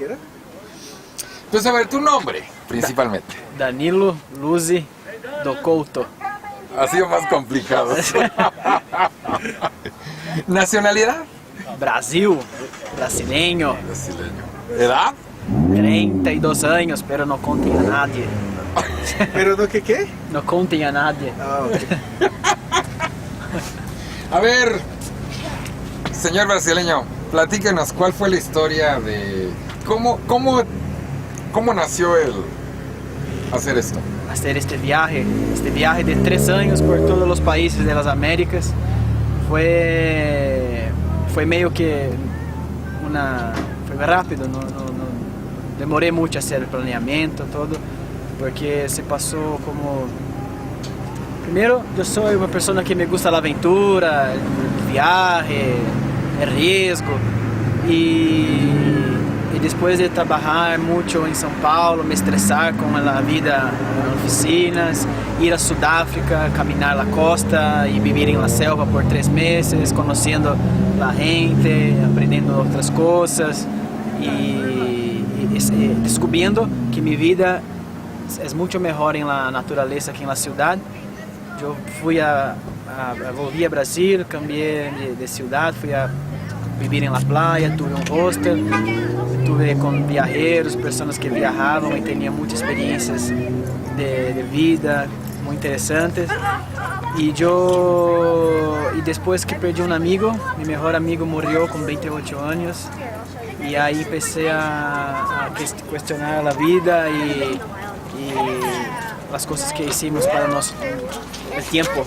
era? Pues a ver, tu nombre, principalmente. Danilo Luzi do Couto. Ha sido más complicado. ¿Nacionalidad? Brasil, brasileño, Brasileño. ¿Edad? 32 años, pero no conten a nadie. ¿Pero no qué? No conten a nadie. Ah, ok. A ver, señor brasileño, platíquenos cuál fue la historia de cómo nació el hacer esto. Hacer este viaje de 3 años por todos los países de las Américas, fue medio que fue rápido, no demoré mucho a hacer el planeamiento, todo, porque se pasó como... Primero, yo soy una persona que me gusta la aventura, el viaje, el riesgo, y después de trabajar mucho en São Paulo, me estresar con la vida en oficinas, ir a Sudáfrica, caminar la costa y vivir en la selva por 3 meses, conociendo la gente, aprendiendo otras cosas y descubriendo que mi vida es mucho mejor en la naturaleza que en la ciudad. Yo volví a Brasil, cambié de ciudad, fui a vivir en la playa, tuve un hostel, estuve con viajeros, personas que viajaban y tenían muchas experiencias de vida muy interesantes. Y después que perdí un amigo, mi mejor amigo murió con 28 años, y ahí empecé a cuestionar la vida y las cosas que hicimos para el tiempo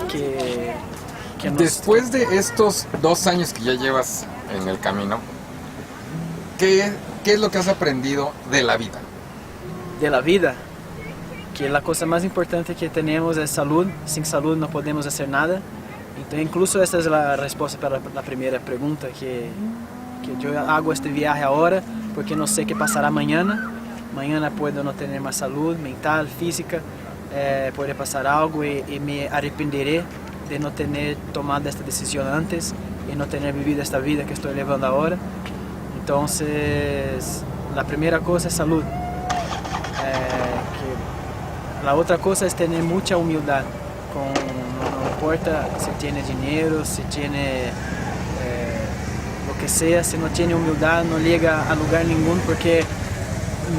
que Después de estos 2 años que ya llevas en el camino, ¿qué es lo que has aprendido de la vida? De la vida, que la cosa más importante que tenemos es salud. Sin salud no podemos hacer nada. Entonces, incluso esa es la respuesta para la primera pregunta, que yo hago este viaje ahora porque no sé qué pasará mañana. Mañana puedo no tener más salud mental, física, puede pasar algo y me arrepentiré de no tener tomado esta decisión antes y no tener vivido esta vida que estoy llevando ahora. Entonces, la primera cosa es salud. La otra cosa es tener mucha humildad. No importa si tiene dinero, si tiene lo que sea, si no tiene humildad no llega a lugar ningún, porque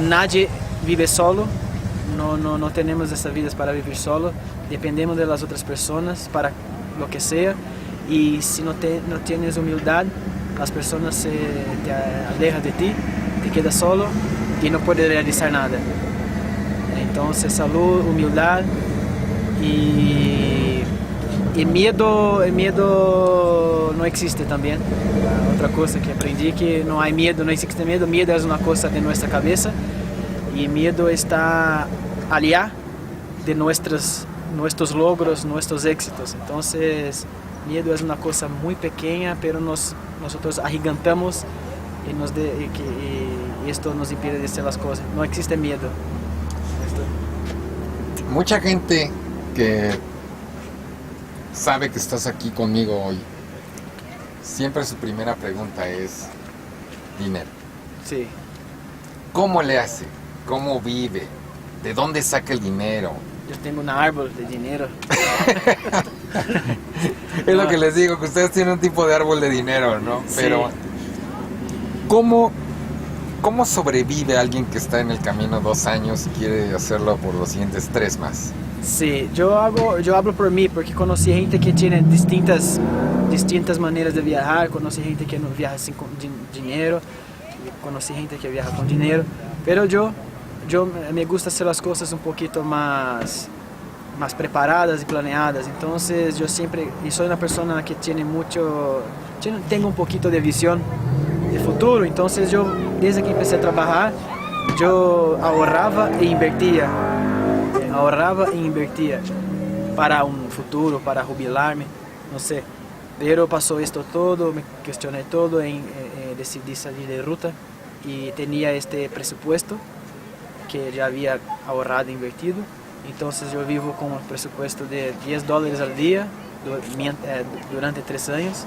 nadie vive solo. No tenemos estas vidas para vivir solo, dependemos de las otras personas para lo que sea, y si no tienes humildad, las personas te alejan de ti, te quedas solo y no puedes realizar nada. Entonces, salud, humildad y miedo no existe también. Otra cosa que aprendí, que no hay miedo, no existe miedo. Miedo es una cosa de nuestra cabeza, y miedo está allá de nuestros logros, nuestros éxitos. Entonces, miedo es una cosa muy pequeña, pero nosotros agigantamos y esto nos impide de hacer las cosas. No existe miedo. Mucha gente que sabe que estás aquí conmigo hoy, siempre su primera pregunta es dinero. Sí. ¿Cómo le hace? ¿Cómo vive? ¿De dónde saca el dinero? Yo tengo un árbol de dinero. Es lo que les digo, que ustedes tienen un tipo de árbol de dinero, ¿no? Sí. Pero, ¿cómo sobrevive alguien que está en el camino 2 años y quiere hacerlo por los siguientes 3 más? Sí, yo hablo por mí, porque conocí gente que tiene distintas maneras de viajar. Conocí gente que no viaja sin dinero, conocí gente que viaja con dinero, pero yo me gusta hacer las cosas un poquito más preparadas y planeadas. Entonces, yo siempre, y soy una persona que tengo un poquito de visión de futuro. Entonces, yo desde que empecé a trabajar, yo ahorraba e invertía para un futuro, para jubilarme, no sé. Pero pasó esto todo, me cuestioné todo, decidí salir de ruta y tenía este presupuesto que ya había ahorrado e invertido. Entonces yo vivo con un presupuesto de $10 al día durante 3 años,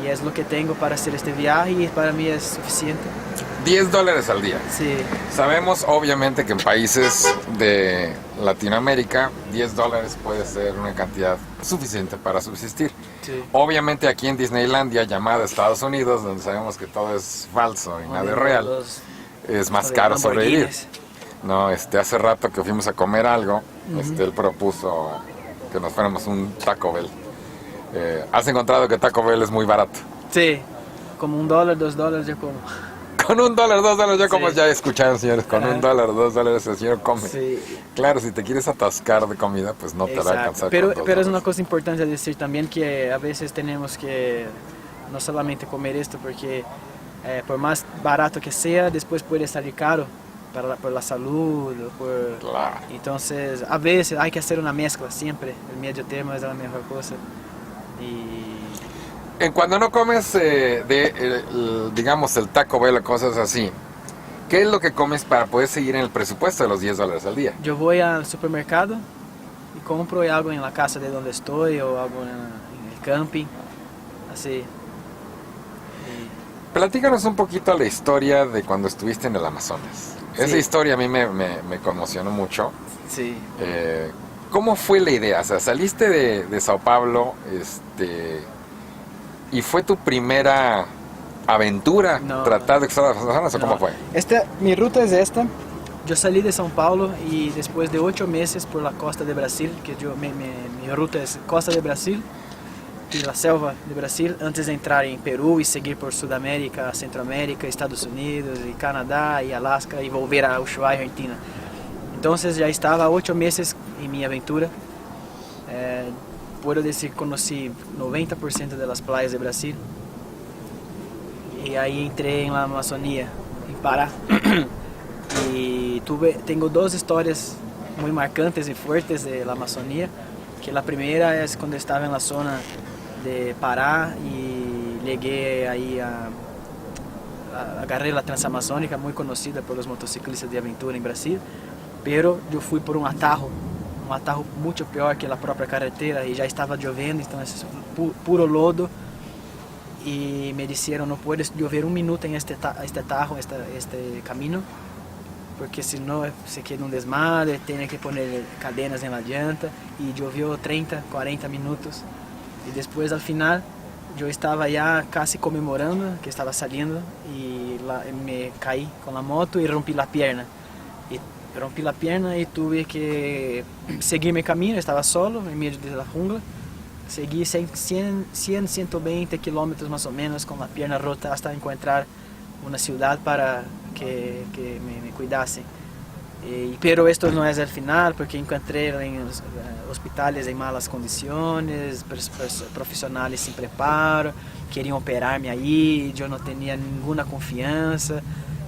y es lo que tengo para hacer este viaje, y para mí es suficiente. $10 al día. Sí, Sabemos obviamente que en países de Latinoamérica $10 puede ser una cantidad suficiente para subsistir. sí. Obviamente aquí en Disneylandia, llamada Estados Unidos, donde sabemos que todo es falso y nada es real, Los- es más los caro sobrevivir. Lamborghinis. No, hace rato que fuimos a comer algo, él propuso que nos fuéramos un Taco Bell. Has encontrado que Taco Bell es muy barato. Sí, como $1, $2 yo como. Con $1, $2 ya como Sí. ya escucharon, señores, con Ajá. $1, $2 el señor come. Sí, Claro, si te quieres atascar de comida, pues no te va a exacto. alcanzar Pero, con pero es $2. una cosa importante decir también que a veces tenemos que no solamente comer esto, porque por más barato que sea, después puede salir caro por la salud. Claro. Entonces, a veces hay que hacer una mezcla, siempre. El medio termo es la mejor cosa. Y En cuando no comes, digamos, el Taco Bell o cosas así, ¿qué es lo que comes para poder seguir en el presupuesto de los $10 al día? yo voy al supermercado y compro algo en la casa de donde estoy o algo en el camping, así. Platícanos un poquito la historia de cuando estuviste en el Amazonas. Sí. Esa historia a mí me conmocionó mucho. Sí. ¿Cómo fue la idea? O sea, saliste de Sao Paulo, y fue tu primera aventura No. tratar de cruzar las Amazonas, ¿o cómo No. fue? Mi ruta es esta. Yo salí de São Paulo y después de 8 meses por la costa de Brasil, que mi ruta es costa de Brasil y la selva de Brasil, antes de entrar en Perú y seguir por Sudamérica, Centroamérica, Estados Unidos y Canadá y Alaska y volver a Ushuaia, Argentina. Entonces ya estaba 8 meses en mi aventura. Puedo decir que conocí 90% de las playas de Brasil. Y ahí entré en la Amazonía, en Pará. Y tengo 2 historias muy marcantes y fuertes de la Amazonía. Que la primera es cuando estaba en la zona de Pará y llegué ahí agarré la Transamazônica, muy conocida por los motociclistas de aventura en Brasil. Pero yo fui por un atajo mucho peor que la propia carretera y ya estaba lloviendo, entonces puro lodo. Y me dijeron, no puedes llover un minuto en este atajo, este camino, porque si no se queda un desmadre, tiene que poner cadenas en la llanta. Y llovió 30, 40 minutos. Y después al final yo estaba ya casi conmemorando que estaba saliendo y me caí con la moto y rompí la pierna. Rompí la pierna y tuve que seguir mi camino, estaba solo en medio de la jungla. Seguí 100, 120 kilómetros más o menos con la pierna rota hasta encontrar una ciudad para que me cuidasen. Pero esto no es el final, porque encontré en hospitales en malas condiciones, profesionales sin preparo, querían operarme ahí, yo no tenía ninguna confianza.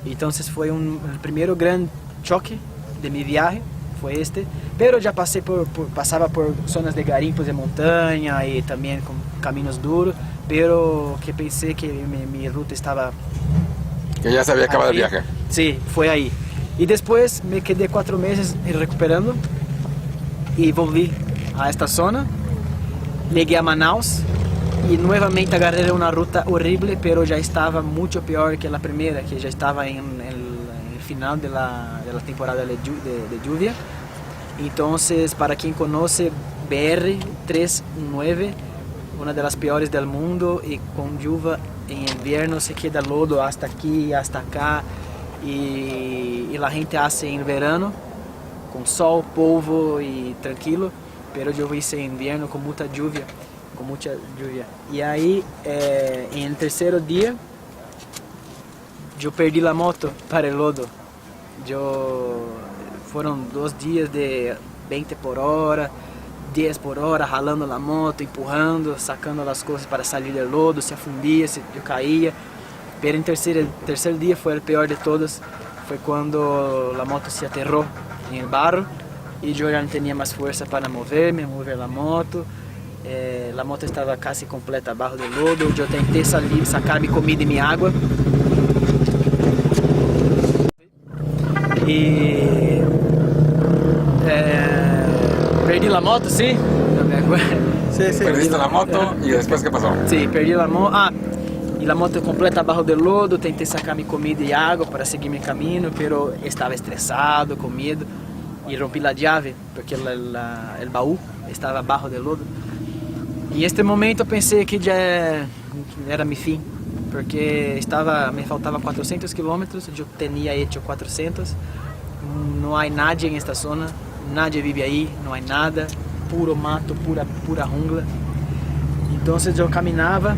Entonces fue el primer gran choque de mi viaje, fue este. Pero ya pasaba por zonas de garimpos de montaña y también con caminos duros, pero que pensé que mi ruta estaba... Que ya se había acabado el ahí. viaje. Sí, fue ahí. Y después me quedé 4 meses recuperando y volví a esta zona. Llegué a Manaus y nuevamente agarré una ruta horrible, pero ya estaba mucho peor que la primera, que ya estaba en el final de la temporada de lluvia. Entonces, para quien conoce BR 319, una de las peores del mundo, y con lluvia en invierno se queda lodo hasta aquí, hasta acá, y la gente hace en verano con sol, polvo y tranquilo, pero yo hice en invierno con mucha lluvia. Y ahí, en el tercer día, yo perdí la moto para el lodo. Fueron 2 días de 20 por hora, 10 por hora, jalando la moto, empujando, sacando las cosas para salir del lodo, se afundía, yo caía. Pero el tercer día fue el peor de todos, fue cuando la moto se aterró en el barro y yo ya no tenía más fuerza para mover la moto. La moto estaba casi completa abajo del lodo, yo intenté sacar mi comida y mi agua. Y perdí la moto, sí. No me acuerdo. Sí, sí. Perdiste la moto y después ¿qué pasó? Sí, perdí la moto. Y la moto completa abajo del lodo, tentei sacar mi comida y agua para seguir mi camino, pero estaba estresado, con miedo, y rompí la llave, porque el baúl estaba abajo del lodo. Y en este momento pensé que ya era mi fin, porque me faltaba 400 kilómetros, yo tenía hecho 400, no hay nadie en esta zona, nadie vive ahí, no hay nada, puro mato, pura jungla. Entonces yo caminaba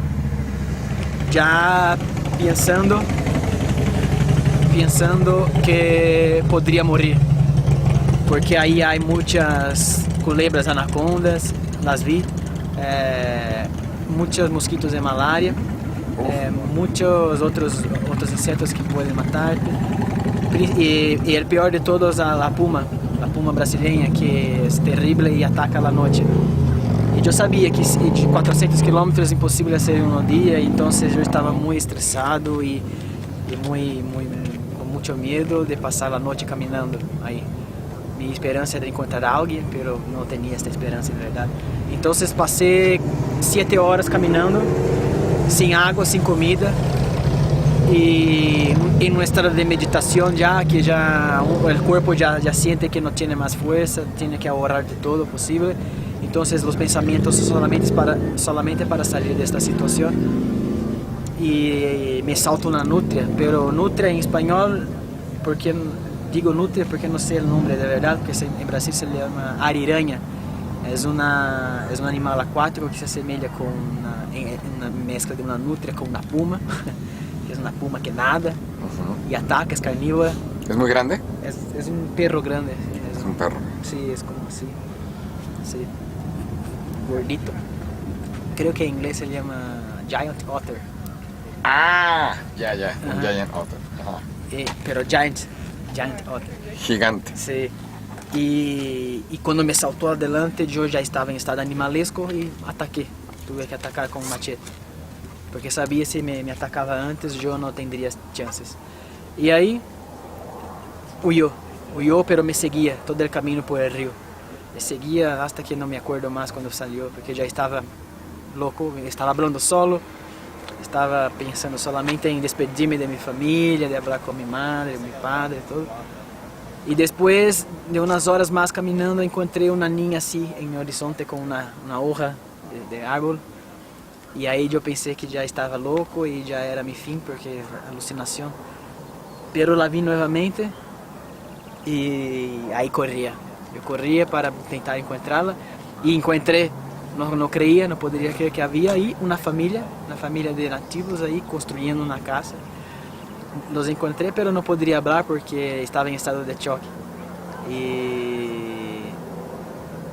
ya pensando que podría morir, porque ahí hay muchas culebras anacondas, las vi, muchos mosquitos de malaria, muchos otros insectos que pueden matarte, y el peor de todos la puma brasileña, que es terrible y ataca a la noche. Y yo sabía que de 400 kilómetros es imposible hacer en un día, entonces yo estaba muy estresado y con mucho miedo de pasar la noche caminando ahí. Mi esperanza era encontrar a alguien, pero no tenía esta esperanza en verdad. Entonces pasé 7 horas caminando, sin agua, sin comida, y en un estado de meditación ya, que ya el cuerpo ya siente que no tiene más fuerza, tiene que ahorrar de todo posible. Entonces los pensamientos solamente para salir de esta situación. Y me salto una nutria, pero nutria en español, porque digo nutria porque no sé el nombre de verdad, porque en Brasil se le llama ariraña. Es un animal acuático que se asemeja con una mezcla de una nutria con una puma, que es una puma que nada y ataca, es carnívora. ¿Es muy grande? Es un perro grande. Es un perro. Sí, es como así. Sí. Gordito. Creo que en inglés se llama Giant Otter. Ah, ya, un Giant Otter. Ajá. Pero Giant Otter. Gigante. Sí. Y cuando me saltó adelante, yo ya estaba en estado animalesco y ataqué. Tuve que atacar con un machete. Porque sabía si me atacaba antes, yo no tendría chances. Y ahí huyó, pero me seguía todo el camino por el río. Me seguía hasta que no me acuerdo más cuando salió, porque ya estaba loco, estaba hablando solo, estaba pensando solamente en despedirme de mi familia, de hablar con mi madre, mi padre, todo. Y después de unas horas más caminando, encontré una niña así en mi horizonte con una hoja de árbol. Y ahí yo pensé que ya estaba loco y ya era mi fin, porque alucinación. Pero la vi nuevamente y ahí corría. Yo corría para tentar encontrarla y encontré. No creía, no podría creer que había ahí una familia de nativos ahí construyendo una casa. Los encontré, pero no podría hablar porque estaba en estado de choque.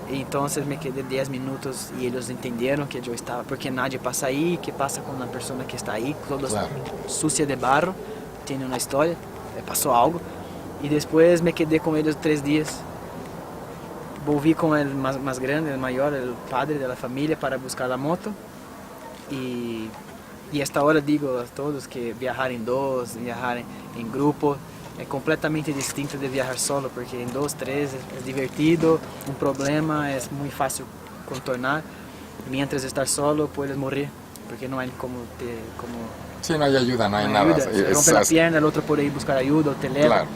Y entonces me quedé 10 minutos y ellos entendieron que yo estaba, porque nadie pasa ahí, qué pasa con una persona que está ahí, toda sucia de barro, tiene una historia, le pasó algo. Y después me quedé con ellos 3 días. Volví con el más grande, el mayor, el padre de la familia, para buscar la moto. Y hasta ahora digo a todos que viajar en dos, viajar en grupo, es completamente distinto de viajar solo, porque en 2, 3 es divertido, un problema es muy fácil contornar, mientras estar solo puedes morir, porque no hay como Sí, no hay ayuda, no hay nada. Ayuda. Se rompe la pierna, el otro puede ir a buscar ayuda o te leva. Claro.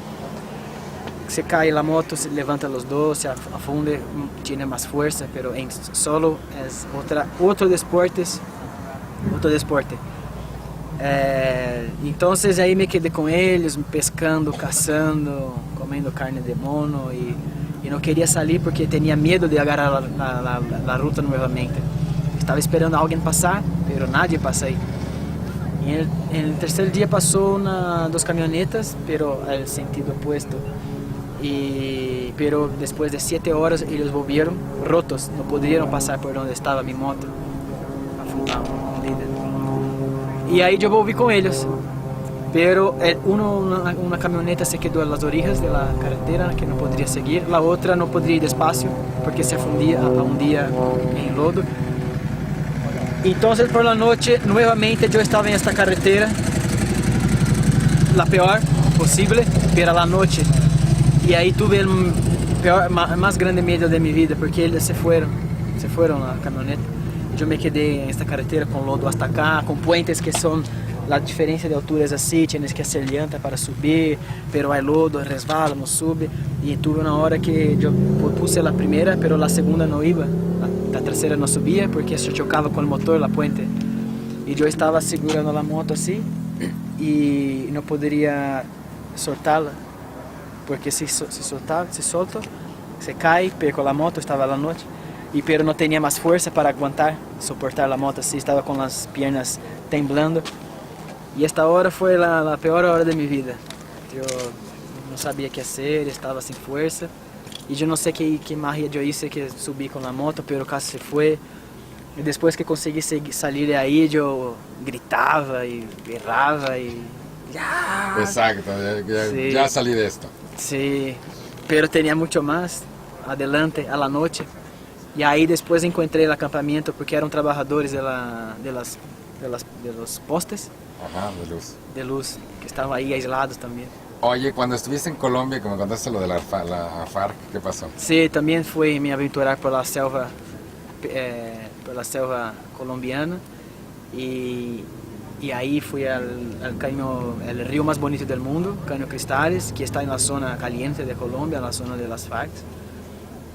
Se cae la moto, se levanta los dos, se afunde, tiene más fuerza, pero en solo es otro deporte. Entonces ahí me quedé con ellos, pescando, cazando, comiendo carne de mono y no quería salir porque tenía miedo de agarrar la ruta nuevamente. Estaba esperando a alguien pasar, pero nadie pasa ahí. Y en el tercer día pasó 2 camionetas, pero al sentido opuesto. Pero después de 7 horas ellos volvieron rotos, no pudieron pasar por donde estaba mi moto, afundida. Y ahí yo volví con ellos, pero una camioneta se quedó a las orillas de la carretera, que no podría seguir, la otra no podría ir despacio porque se hundía en lodo. Entonces por la noche nuevamente yo estaba en esta carretera, la peor posible, pero a la noche. Y ahí tuve el más grande miedo de mi vida, porque ellos se fueron a la camioneta. Yo me quedé en esta carretera con lodo hasta acá, con puentes que son la diferencia de altura es así, tienes que hacer llanta para subir, pero hay lodo, resbala, no sube. Y tuve una hora que yo puse la primera, pero la segunda no iba, la tercera no subía porque se chocaba con el motor, la puente. Y yo estaba segurando la moto así y no podría soltarla, porque si solto, se cae, perco la moto, estaba la noche. Pero no tenía más fuerza para aguantar, soportar la moto así, estaba con las piernas temblando. Y esta hora fue la peor hora de mi vida. Yo no sabía qué hacer, estaba sin fuerza. Y yo no sé qué magia yo hice que subí con la moto, pero casi se fue. Y después que conseguí salir de ahí, yo gritaba y berraba y... ¡Ya! Exacto, Sí. ya salí de esto. Sí, pero tenía mucho más adelante, a la noche. Y ahí después encontré el acampamento porque eran trabajadores de los postes Ajá, de luz. de luz que estaban ahí aislados también. Oye, cuando estuviste en Colombia, que me contaste lo de la FARC, ¿qué pasó? Sí, también fui me aventurar por la selva colombiana y ahí fui al caño, el río más bonito del mundo, Caño Cristales, que está en la zona caliente de Colombia, en la zona de las FARC.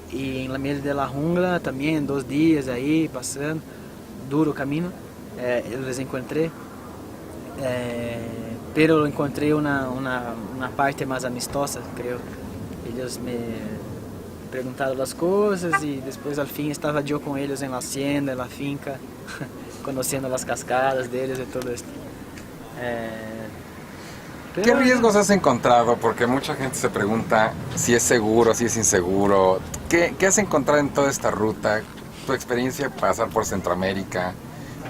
Y en la medio de la jungla también, 2 días ahí pasando, duro camino, los encontré. Pero encontré una parte más amistosa, creo. Ellos me preguntaron las cosas y después al fin estaba yo con ellos en la hacienda, en la finca, conociendo las cascadas de ellos y todo esto. ¿Qué riesgos has encontrado? Porque mucha gente se pregunta si es seguro, si es inseguro. ¿Qué has encontrado en toda esta ruta? Tu experiencia pasar por Centroamérica,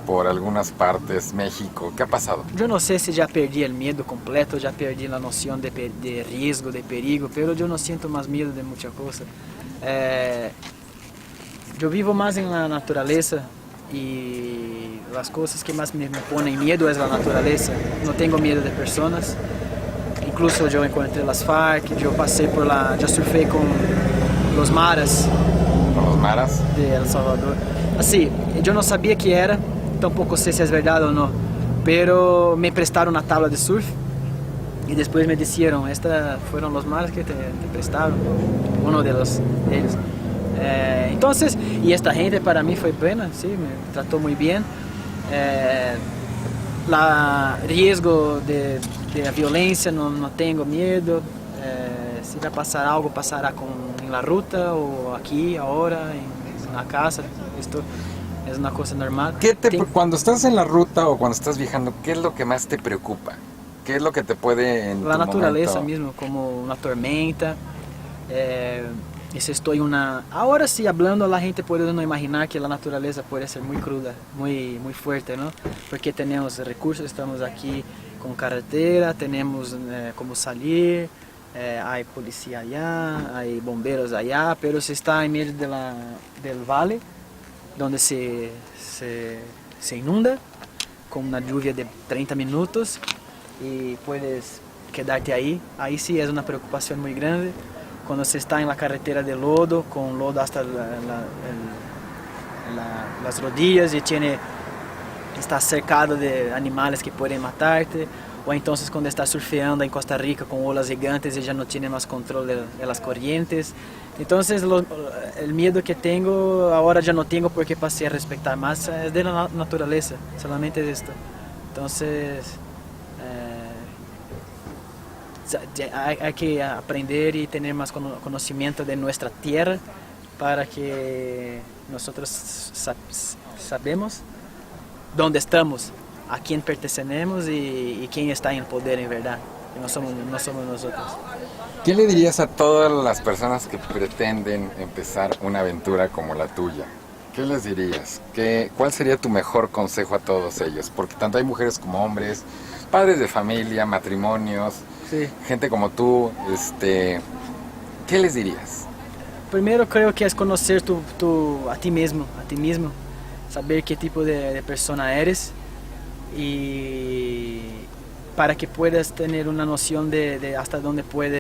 por algunas partes, México, ¿qué ha pasado? Yo no sé si ya perdí el miedo completo, ya perdí la noción de riesgo, de perigo, pero yo no siento más miedo de muchas cosas. Yo vivo más en la naturaleza y las cosas que más me ponen miedo es la naturaleza. No tengo miedo de personas. Incluso yo encontré las FARC, yo pasé yo surfé con los maras. ¿Con los maras? De El Salvador. Así, yo no sabía qué era, tampoco sé si es verdad o no, pero me prestaron una tabla de surf y después me dijeron, estos fueron los maras que te prestaron, uno de ellos. Entonces, y esta gente para mí fue buena, sí, me trató muy bien. Riesgo de violencia, no tengo miedo. Si va a pasar algo, pasará en la ruta o aquí, ahora, en la casa. Esto es una cosa normal. Cuando estás en la ruta o cuando estás viajando, ¿qué es lo que más te preocupa? ¿Qué es lo que te puede en La tu naturaleza momento? mismo, como una tormenta. Y si estoy ahora sí, hablando, la gente puede no imaginar que la naturaleza puede ser muy cruda, muy fuerte, ¿no? Porque tenemos recursos, estamos aquí con carretera, tenemos como salir, hay policía allá, hay bomberos allá, pero si está en medio del valle, donde se inunda, con una lluvia de 30 minutos, y puedes quedarte ahí sí es una preocupación muy grande. Cuando se está en la carretera de lodo, con lodo hasta las rodillas y está cercado de animales que pueden matarte, o entonces cuando está surfeando en Costa Rica con olas gigantes y ya no tiene más control de las corrientes. Entonces el miedo que tengo ahora ya no tengo porque pasé a respetar más, es de la naturaleza, solamente de esto. Entonces hay que aprender y tener más conocimiento de nuestra tierra para que nosotros sabemos dónde estamos, a quién pertenecemos y quién está en el poder en verdad. Que no somos nosotros. ¿Qué le dirías a todas las personas que pretenden empezar una aventura como la tuya? ¿Qué les dirías? ¿Cuál sería tu mejor consejo a todos ellos? Porque tanto hay mujeres como hombres, padres de familia, matrimonios, Sí. gente como tú, ¿qué les dirías? Primero creo que es conocer a ti mismo, saber qué tipo de persona eres y para que puedas tener una noción de hasta dónde puedes